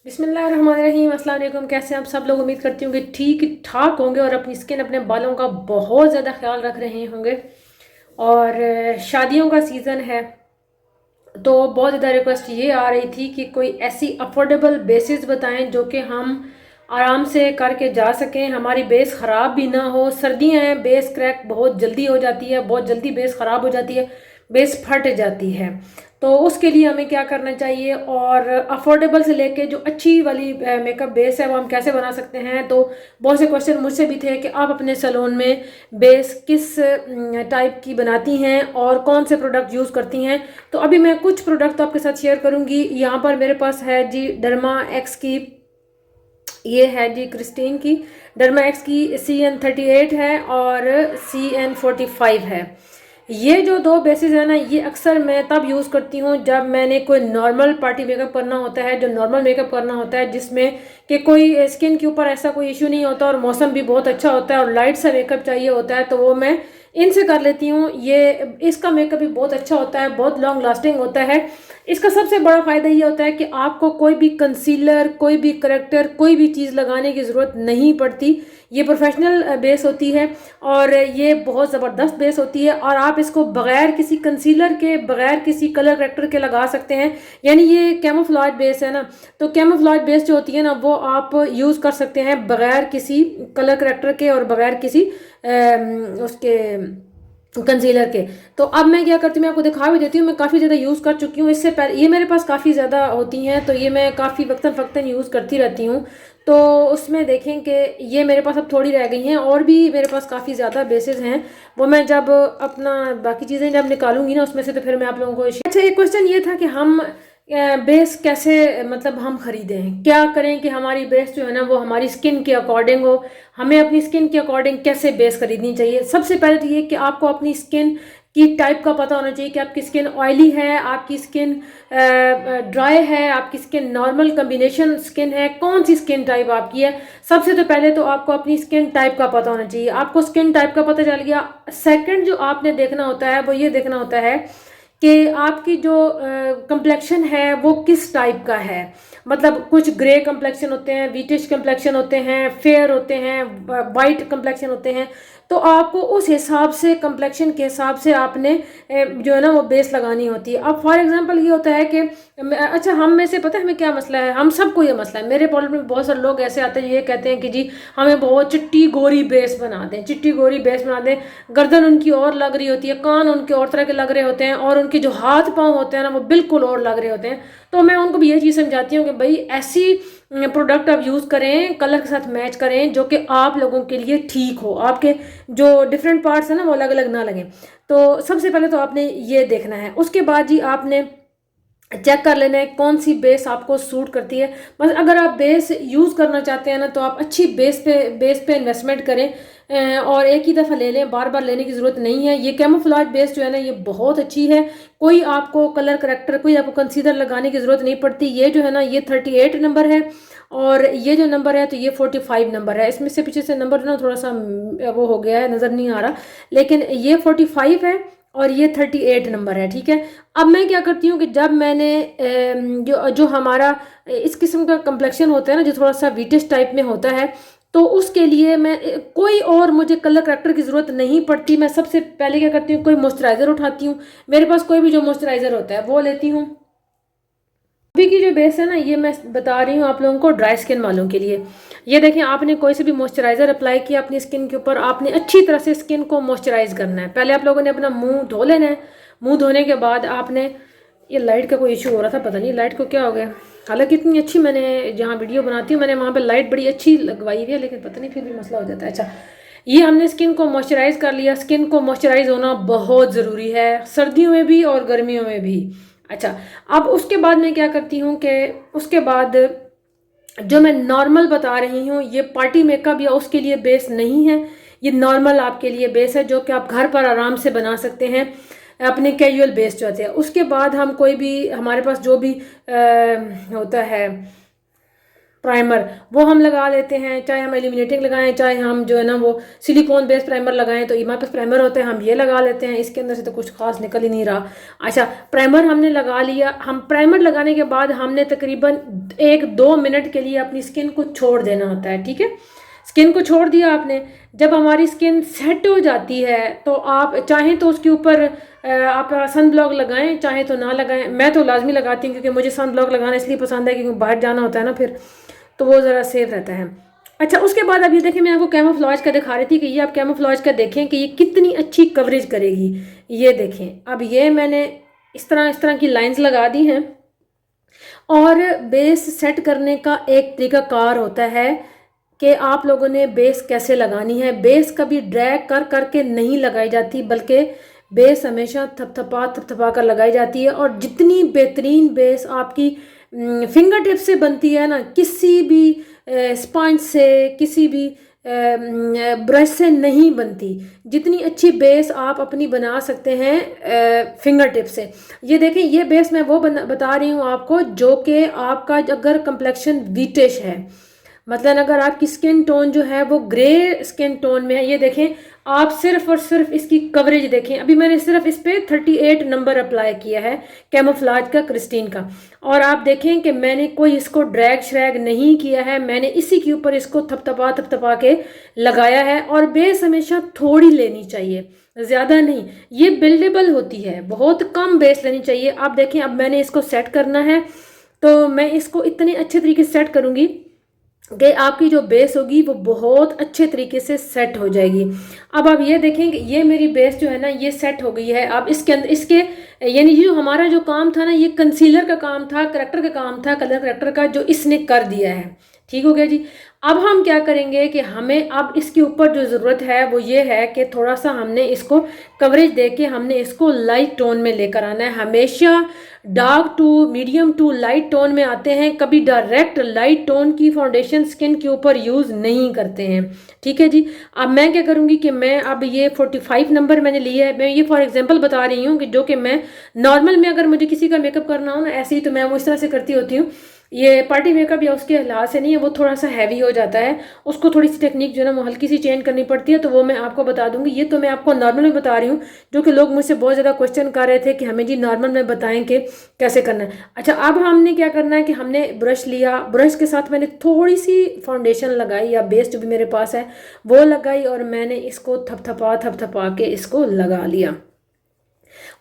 बिस्मिल्लाहिर्रहमानिर्रहीम। अस्सलाम वालेकुम। कैसे हैं आप सब लोग? उम्मीद करती हूँ कि ठीक ठाक होंगे और अपनी स्किन अपने बालों का बहुत ज़्यादा ख्याल रख रहे होंगे। और शादियों का सीज़न है तो बहुत ज़्यादा रिक्वेस्ट ये आ रही थी कि कोई ऐसी अफोर्डेबल बेसिस बताएं जो कि हम आराम से करके जा सकें, हमारी बेस ख़राब भी ना हो। सर्दियाँ हैं, बेस क्रैक बहुत जल्दी हो जाती है, बहुत जल्दी बेस ख़राब हो जाती है, बेस फट जाती है। तो उसके लिए हमें क्या करना चाहिए और अफोर्डेबल से लेके जो अच्छी वाली मेकअप बेस है वो हम कैसे बना सकते हैं। तो बहुत से क्वेश्चन मुझसे भी थे कि आप अपने सैलून में बेस किस टाइप की बनाती हैं और कौन से प्रोडक्ट यूज़ करती हैं। तो अभी मैं कुछ प्रोडक्ट आपके साथ शेयर करूंगी। यहाँ पर मेरे पास है जी डर्मा एक्स की, ये है जी क्रिस्टीन की। डर्मा एक्स की CN38 है और CN45 है। ये जो दो बेसिस है ना, ये अक्सर मैं तब यूज़ करती हूँ जब मैंने कोई नॉर्मल पार्टी मेकअप करना होता है, जो नॉर्मल मेकअप करना होता है जिसमें कि कोई स्किन के ऊपर ऐसा कोई इशू नहीं होता और मौसम भी बहुत अच्छा होता है और लाइट सा मेकअप चाहिए होता है, तो वो मैं इनसे कर लेती हूँ। ये इसका मेकअप भी बहुत अच्छा होता है, बहुत लॉन्ग लास्टिंग होता है। इसका सबसे बड़ा फ़ायदा ये होता है कि आपको कोई भी कंसीलर, कोई भी करेक्टर, कोई भी चीज़ लगाने की ज़रूरत नहीं पड़ती। ये प्रोफेशनल बेस होती है और ये बहुत ज़बरदस्त बेस होती है और आप इसको बग़ैर किसी कंसीलर के, बग़ैर किसी कलर करेक्टर के लगा सकते हैं। यानी ये कैमोफ्लेज बेस है ना, तो कैमोफ्लेज बेस जो होती है ना वो आप यूज़ कर सकते हैं बग़ैर किसी कलर करेक्टर के और बग़ैर किसी उसके कंसीलर के। तो अब मैं क्या करती हूँ, मैं आपको दिखा भी देती हूँ। मैं काफ़ी ज़्यादा यूज़ कर चुकी हूँ इससे पहले, ये मेरे पास काफ़ी ज़्यादा होती हैं तो ये मैं काफ़ी वक्तन फ़क्तन यूज़ करती रहती हूँ। तो उसमें देखें कि ये मेरे पास अब थोड़ी रह गई हैं और भी मेरे पास काफ़ी ज़्यादा बेसिस हैं। वो मैं जब अपना बाकी चीज़ें जब निकालूंगी ना उसमें से तो फिर मैं आप लोगों को अच्छा, एक क्वेश्चन ये था कि हम बेस कैसे मतलब हम खरीदें, क्या करें कि हमारी बेस जो है ना वो हमारी स्किन के अकॉर्डिंग हो। हमें अपनी स्किन के अकॉर्डिंग कैसे बेस खरीदनी चाहिए? सबसे पहले तो ये कि आपको अपनी स्किन की टाइप का पता होना चाहिए कि आपकी स्किन ऑयली है, आपकी स्किन ड्राई है, आपकी स्किन नॉर्मल कम्बिनेशन स्किन है, कौन सी स्किन टाइप आपकी है। सबसे तो पहले तो आपको अपनी स्किन टाइप का पता होना चाहिए। आपको स्किन टाइप का पता चल गया, सेकंड जो आपने देखना होता है वो ये देखना होता है कि आपकी जो कम्प्लेक्शन है वो किस टाइप का है। मतलब कुछ ग्रे कम्प्लेक्शन होते हैं, वीटिश कम्प्लेक्शन होते हैं, फेयर होते हैं, वाइट कम्प्लेक्शन होते हैं। तो आपको उस हिसाब से कम्प्लेक्शन के हिसाब से आपने जो है ना वो बेस लगानी होती है। अब फॉर एग्जांपल ये होता है कि अच्छा, हम में से पता है हमें क्या मसला है, हम सबको ये मसला है। मेरे प्रॉब्लम में बहुत सारे लोग ऐसे आते हैं ये कहते हैं कि जी हमें बहुत चिट्टी गोरी बेस बना दें, चिट्टी गोरी बेस बना दें। गर्दन उनकी और लग रही होती है, कान उनके और तरह के लग रहे होते हैं और उनके जो हाथ पाँव होते हैं ना वो बिल्कुल और लग रहे होते हैं। तो मैं उनको भी ये चीज़ समझाती हूँ कि भाई ऐसी प्रोडक्ट आप यूज़ करें, कलर के साथ मैच करें जो कि आप लोगों के लिए ठीक हो, आपके जो डिफरेंट पार्ट्स हैं ना वो अलग अलग ना लगें। तो सबसे पहले तो आपने ये देखना है। उसके बाद जी आपने चेक कर लेना है कौन सी बेस आपको सूट करती है। बस अगर आप बेस यूज़ करना चाहते हैं ना तो आप अच्छी बेस पे इन्वेस्टमेंट करें और एक ही दफ़ा ले लें, बार बार लेने की ज़रूरत नहीं है। ये कैमोफ्लेज बेस जो है ना ये बहुत अच्छी है, कोई आपको कलर करेक्टर, कोई आपको कंसीलर लगाने की ज़रूरत नहीं पड़ती। ये जो है ना ये 38 नंबर है और ये जो नंबर है तो ये 45 नंबर है। इसमें से पीछे से नंबर ना थोड़ा सा वो हो गया है, नज़र नहीं आ रहा, लेकिन ये 45 है और ये 38 नंबर है। ठीक है। अब मैं क्या करती हूँ कि जब मैंने जो जो हमारा इस किस्म का कम्प्लेक्शन होता है ना जो थोड़ा सा वीटिश टाइप में होता है, तो उसके लिए मैं कोई और मुझे कलर करेक्टर की ज़रूरत नहीं पड़ती। मैं सबसे पहले क्या करती हूँ, कोई मॉइस्चराइज़र उठाती हूँ। मेरे पास कोई भी जो मॉइस्चराइज़र होता है वो लेती हूँ। अभी की जो बेस है ना ये मैं बता रही हूँ आप लोगों को ड्राई स्किन वालों के लिए। ये देखें, आपने कोई से भी मॉइस्चराइज़र अप्लाई किया अपनी स्किन के ऊपर, आपने अच्छी तरह से स्किन को मॉइस्चराइज करना है। पहले आप लोगों ने अपना मुंह धो लेना है। मुंह धोने के बाद आपने, ये लाइट का कोई इशू हो रहा था, पता नहीं लाइट को क्या हो गया। हालांकि इतनी अच्छी, मैंने जहाँ वीडियो बनाती हूँ मैंने वहाँ पर लाइट बड़ी अच्छी लगवाई हुई है, लेकिन पता नहीं फिर भी मसला हो जाता है। अच्छा, ये हमने स्किन को मॉइस्चराइज कर लिया। स्किन को मॉइस्चराइज होना बहुत ज़रूरी है, सर्दियों में भी और गर्मियों में भी। अच्छा, अब उसके बाद मैं क्या करती हूँ कि उसके बाद जो मैं नॉर्मल बता रही हूँ ये पार्टी मेकअप या उसके लिए बेस नहीं है, ये नॉर्मल आपके लिए बेस है जो कि आप घर पर आराम से बना सकते हैं, अपने कैजुअल बेस जो होते हैं। उसके बाद हम कोई भी, हमारे पास जो भी होता है प्राइमर, वो हम लगा लेते हैं, चाहे हम एलिमिनेटिंग लगाएं, चाहे हम जो है ना वो सिलिकॉन बेस्ड प्राइमर लगाएं। तो हमारे पास प्राइमर होते हैं, हम ये लगा लेते हैं। इसके अंदर से तो कुछ खास निकल ही नहीं रहा। अच्छा, प्राइमर हमने लगा लिया। हम प्राइमर लगाने के बाद हमने तकरीबन 1-2 मिनट के लिए अपनी स्किन को छोड़ देना होता है, ठीक है। स्किन को छोड़ दिया आपने, जब हमारी स्किन सेट हो जाती है तो आप चाहें तो उसके ऊपर आप सन ब्लॉक लगाएं, चाहे तो ना लगाएं। मैं तो लाजमी लगाती हूँ क्योंकि मुझे सन ब्लॉक लगाना इसलिए पसंद है क्योंकि बाहर जाना होता है ना फिर, तो वो ज़रा सेफ रहता है। अच्छा, उसके बाद अब ये देखें, मैं आपको कैमोफ्लेज का दिखा रही थी कि ये आप कैमोफ्लेज का देखें कि ये कितनी अच्छी कवरेज करेगी। ये देखें, अब ये मैंने इस तरह की लाइंस लगा दी हैं। और बेस सेट करने का एक तरीकाकार होता है कि आप लोगों ने बेस कैसे लगानी है। बेस कभी ड्रैग कर करके नहीं लगाई जाती, बल्कि बेस हमेशा थपथपा कर लगाई जाती है। और जितनी बेहतरीन बेस आपकी फिंगर टिप से बनती है ना, किसी भी स्पंज से, किसी भी ब्रश से नहीं बनती, जितनी अच्छी बेस आप अपनी बना सकते हैं फिंगर टिप से। ये देखें, ये बेस मैं वो बता रही हूँ आपको जो कि आपका अगर कंप्लेक्शन व्हीटिश है, मतलब अगर आपकी स्किन टोन जो है वो ग्रे स्किन टोन में है। ये देखें, आप सिर्फ और सिर्फ इसकी कवरेज देखें। अभी मैंने सिर्फ इस पर 38 नंबर अप्लाई किया है कैमोफ्लेज का, क्रिस्टीन का। और आप देखें कि मैंने कोई इसको ड्रैग श्रैग नहीं किया है, मैंने इसी के ऊपर इसको थपथपा के लगाया है। और बेस हमेशा थोड़ी लेनी चाहिए, ज़्यादा नहीं। ये बिल्डेबल होती है, बहुत कम बेस लेनी चाहिए। आप देखें, अब मैंने इसको सेट करना है, तो मैं इसको इतने अच्छे तरीके से सेट करूँगी कि आपकी जो बेस होगी वो बहुत अच्छे तरीके से सेट हो जाएगी। अब आप ये देखेंगे, ये मेरी बेस जो है ना ये सेट हो गई है। अब इसके अंदर इसके यानी जो हमारा जो काम था ना, ये कंसीलर का काम था, करेक्टर का काम था, कलर करेक्टर का, जो इसने कर दिया है। ठीक हो गया जी। अब हम क्या करेंगे कि हमें अब इसके ऊपर जो ज़रूरत है वो ये है कि थोड़ा सा हमने इसको कवरेज दे के हमने इसको लाइट टोन में लेकर आना है। हमेशा dark to medium to light tone में आते हैं, कभी डायरेक्ट लाइट टोन की फाउंडेशन स्किन के ऊपर यूज़ नहीं करते हैं। ठीक है जी। अब मैं क्या करूँगी कि मैं अब ये 45 नंबर मैंने लिया है। मैं ये फॉर एग्जांपल बता रही हूँ कि जो कि मैं नॉर्मल में अगर मुझे किसी का मेकअप करना हो ना ऐसे ही, तो मैं वो इस तरह से करती होती हूँ। ये पार्टी मेकअप या उसके लिहाज से नहीं है, वो थोड़ा सा हैवी हो जाता है, उसको थोड़ी सी टेक्निक जो है ना वो हल्की सी चेंज करनी पड़ती है, तो वो मैं आपको बता दूंगी। ये तो मैं आपको नॉर्मल में बता रही हूँ, जो कि लोग मुझसे बहुत ज़्यादा क्वेश्चन कर रहे थे कि हमें जी नॉर्मल में बताएं कि कैसे करना है। अच्छा, अब हमने क्या करना है कि हमने ब्रश लिया, ब्रश के साथ मैंने थोड़ी सी फाउंडेशन लगाई या बेस जो भी मेरे पास है वो लगाई, और मैंने इसको थपथपा के इसको लगा लिया।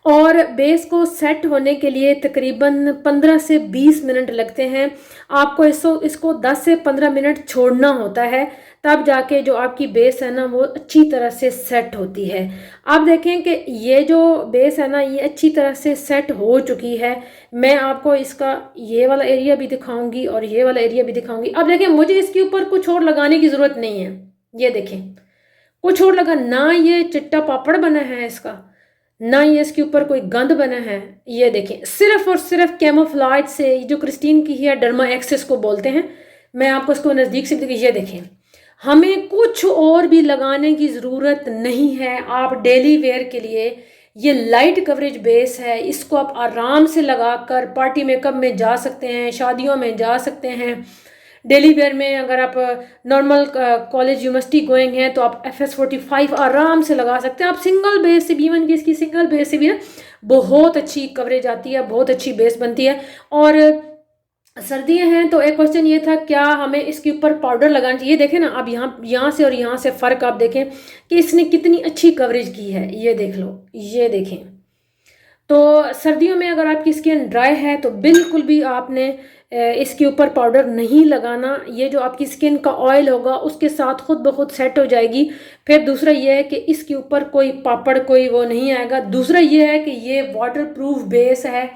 और बेस को सेट होने के लिए तकरीबन 15 से 20 मिनट लगते हैं। आपको इसको 10 से 15 मिनट छोड़ना होता है, तब जाके जो आपकी बेस है ना वो अच्छी तरह से सेट होती है। आप देखें कि ये जो बेस है ना ये अच्छी तरह से सेट हो चुकी है। मैं आपको इसका ये वाला एरिया भी दिखाऊंगी और ये वाला एरिया भी दिखाऊंगी। अब देखें, मुझे इसके ऊपर कुछ और लगाने की ज़रूरत नहीं है। ये देखें, कुछ और लगा ना, ये चिट्टा पापड़ बना है इसका, ना ये इसके ऊपर कोई गंद बना है। ये देखें, सिर्फ और सिर्फ कैमोफ्लेज से, जो क्रिस्टीन की है डर्मा एक्सिस को बोलते हैं। मैं आपको इसको नज़दीक से देखिए, ये देखें, हमें कुछ और भी लगाने की ज़रूरत नहीं है। आप डेली वेयर के लिए ये लाइट कवरेज बेस है, इसको आप आराम से लगाकर पार्टी मेकअप में जा सकते हैं, शादियों में जा सकते हैं। डेली वेयर में अगर आप नॉर्मल कॉलेज यूनिवर्सिटी गोइंग हैं तो आप FS45 आराम से लगा सकते हैं। आप सिंगल बेस से भी, इवन कि इसकी सिंगल बेस से भी ना बहुत अच्छी कवरेज आती है, बहुत अच्छी बेस बनती है। और सर्दियाँ हैं तो एक क्वेश्चन ये था, क्या हमें इसके ऊपर पाउडर लगाना चाहिए। देखें ना, अब यहाँ से और यहाँ से फ़र्क आप देखें कि इसने कितनी अच्छी कवरेज की है। ये देख लो, ये देखें। तो सर्दियों में अगर आपकी स्किन ड्राई है तो बिल्कुल भी आपने इसके ऊपर पाउडर नहीं लगाना। ये जो आपकी स्किन का ऑयल होगा उसके साथ खुद ब खुद सेट हो जाएगी। फिर दूसरा ये है कि इसके ऊपर कोई पापड़ कोई वो नहीं आएगा। दूसरा ये है कि ये वाटर प्रूफ बेस है,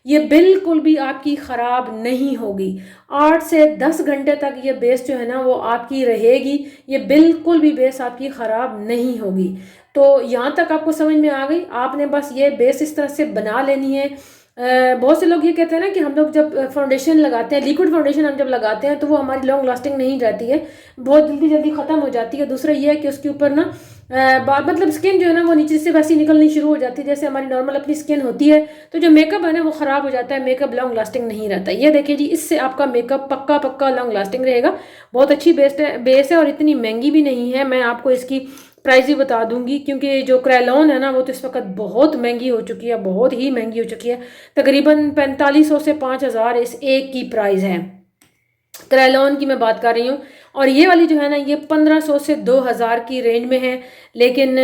ये बिल्कुल भी आपकी ख़राब नहीं होगी। 8 से 10 घंटे तक ये बेस जो है ना वो आपकी रहेगी। ये बिल्कुल भी बेस आपकी ख़राब नहीं होगी। तो यहाँ तक आपको समझ में आ गई। आपने बस ये बेस इस तरह से बना लेनी है। बहुत से लोग ये कहते हैं ना कि हम लोग जब फाउंडेशन लगाते हैं, लिक्विड फाउंडेशन हम जब लगाते हैं तो वो हमारी लॉन्ग लास्टिंग नहीं रहती है, बहुत जल्दी ख़त्म हो जाती है। दूसरा ये है कि उसके ऊपर ना मतलब स्किन जो है ना वो नीचे से वैसी निकलनी शुरू हो जाती है जैसे हमारी नॉर्मल अपनी स्किन होती है। तो जो मेकअप है ना वो ख़राब हो जाता है, मेकअप लॉन्ग लास्टिंग नहीं रहता। ये देखिए जी, इससे आपका मेकअप पक्का पक्का लॉन्ग लास्टिंग रहेगा। बहुत अच्छी बेस है और इतनी महंगी भी नहीं है। मैं आपको इसकी प्राइस भी बता दूंगी, क्योंकि जो क्रैलॉन है ना वो तो इस वक्त बहुत महंगी हो चुकी है, बहुत ही महंगी हो चुकी है। तकरीबन 4500 से 5000 इस एक की प्राइस है। क्रैलॉन की मैं बात कर रही हूँ। और ये वाली जो है ना ये 1500 से 2000 की रेंज में है। लेकिन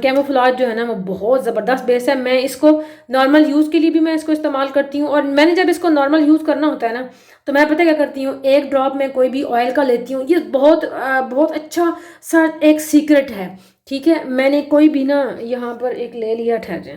कैमोफ्लाज जो है ना वो बहुत ज़बरदस्त बेस है। मैं इसको नॉर्मल यूज़ के लिए भी मैं इसको इस्तेमाल करती हूँ। और मैंने जब इसको नॉर्मल यूज़ करना होता है ना तो मैं पता क्या करती हूँ, एक ड्रॉप में कोई भी ऑयल का लेती हूँ। ये बहुत अच्छा सा एक सीक्रेट है, ठीक है। मैंने कोई भी ना यहाँ पर एक ले लिया, ठहर जाए,